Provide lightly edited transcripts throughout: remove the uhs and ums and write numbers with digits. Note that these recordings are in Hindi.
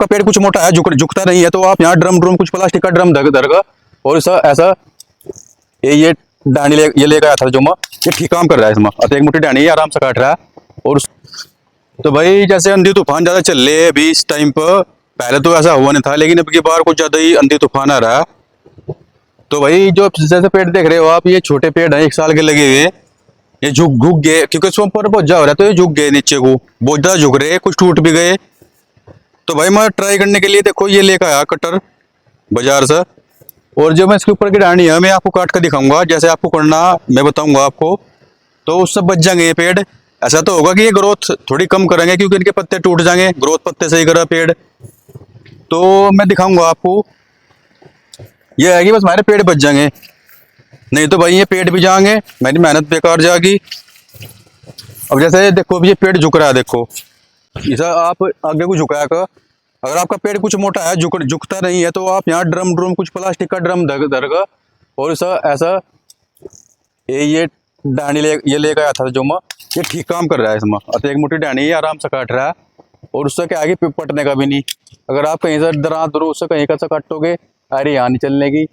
आपका पेड़ कुछ मोटा है, झुकता नहीं है, तो आप यहाँ ड्रम कुछ प्लास्टिक का ड्रम धरगा और ऐसा ये डानी ये लेकर आया था जो मैं, ये ठीक काम कर रहा है इसमें। अब एक मुट्ठी डानी आराम से काट रहा है। और तो भाई जैसे आंधी तूफान ज्यादा चल रहे हैं अभी इस टाइम पर, पहले तो ऐसा हुआ नहीं था, लेकिन अब की बार कुछ ज्यादा ही आंधी तूफान आ रहा है। तो भाई जो जैसे पेड़ देख रहे हो आप, ये छोटे पेड़ है 1 साल के लगे हुए, ये झुक गए क्योंकि इसमें ऊपर बोझा हो रहा है, तो ये झुक गए नीचे को, बहुत ज्यादा झुक रहे, कुछ टूट भी गए। तो भाई मैं ट्राई करने के लिए देखो ये लेकर आया कटर बाजार से, और जो मैं इसके ऊपर की डानी है मैं आपको काट कर दिखाऊंगा, जैसे आपको करना मैं बताऊंगा आपको, तो उससे बच जाएंगे ये पेड़। ऐसा तो होगा कि ये ग्रोथ थोड़ी कम करेंगे क्योंकि इनके पत्ते टूट जाएंगे, ग्रोथ पत्ते से ही करा पेड़। तो मैं दिखाऊंगा आपको, ये है कि बस हमारे पेड़ बच जाएंगे, नहीं तो भाई ये पेड़ भी जाएंगे, मेरी मेहनत बेकार जाएगी। अब जैसे देखो अभी ये पेड़ झुक रहा है, देखो ऐसा आप आगे को झुकाया कर। अगर आपका पेड़ कुछ मोटा है, झुकता नहीं है, तो आप यहाँ ड्रम कुछ प्लास्टिक का ड्रम धरगा और ऐसा ये डानी ये लेकर आया था जो मैं, ये ठीक काम कर रहा है इसमें। अब एक मुट्ठी डानी ये आराम से काट रहा है, और उससे क्या आगे पटने का भी नहीं। अगर आप कहीं से दराज दूर उससे कहीं का से काटोगे, अरे यहाँ नहीं चलने की,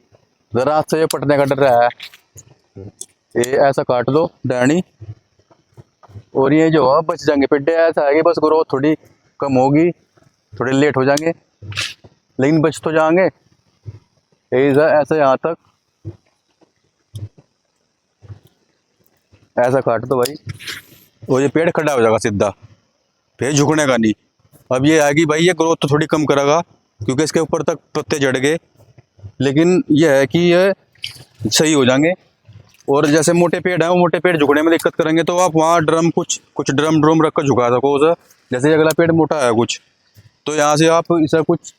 दराज से ये पटने का डर रहा है। ये ऐसा काट दो डानी, और ये जो है बच जाएंगे पेड़। ऐसा है कि बस ग्रोथ थोड़ी कम होगी, थोड़े लेट हो जाएंगे, लेकिन बच तो जाएंगे। ऐसे यहाँ तक ऐसा काट दो भाई, और ये पेड़ खड़ा हो जाएगा सीधा, फिर झुकने का नहीं। अब ये है कि भाई ये ग्रोथ तो थोड़ी कम करेगा क्योंकि इसके ऊपर तक पत्ते जड़ गए, लेकिन ये है कि ये सही हो जाएंगे। और जैसे मोटे पेड़ है, वो मोटे पेड़ झुकने में दिक्कत करेंगे, तो आप वहाँ कुछ ड्रम रख कर झुका सको उसे। जैसे अगला पेड़ मोटा है कुछ, तो यहाँ से आप इसे कुछ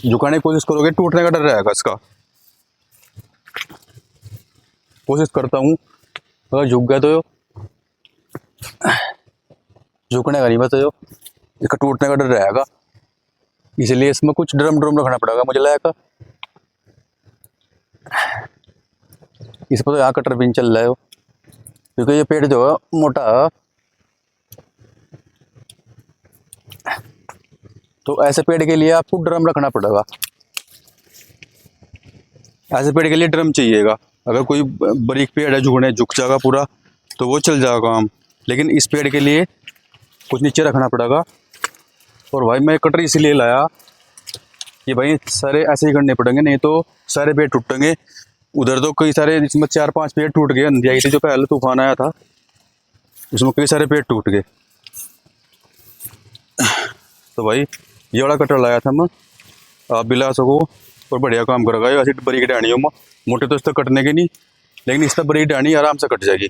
झुकाने की कोशिश करोगे, टूटने का डर रहेगा इसका। कोशिश करता हूँ, अगर झुक गया तो झुकने का नहीं, बस जो इसका टूटने का डर रहेगा, इसलिए इसमें कुछ ड्रम रखना पड़ेगा मुझे लगेगा। इस पर तो यहाँ कटर पिन चल रहा है क्योंकि ये पेड़ जो है मोटा है। तो ऐसे पेड़ के लिए आपको ड्रम रखना पड़ेगा, ऐसे पेड़ के लिए ड्रम चाहिएगा। अगर कोई बारीक पेड़ है झुक जाएगा पूरा, तो वो चल जाएगा काम, लेकिन इस पेड़ के लिए कुछ नीचे रखना पड़ेगा। और भाई मैं कटर इसीलिए लाया कि भाई सारे ऐसे ही करने पड़ेंगे, नहीं तो सारे पेड़ टूटेंगे। उधर तो कई सारे, इसमें 4-5 पेड़ टूट गए, अंधी आई थी जो पहले तूफान आया था, उसमें कई सारे पेड़ टूट गए। तो भाई ये वाला कटर लाया था मैं, आप भी ला सको और बढ़िया काम करेगा। ऐसी बड़ी डानियों में मोटे तो इस तक कटने के नहीं, लेकिन इस तक बड़ी डानी आराम से कट जाएगी।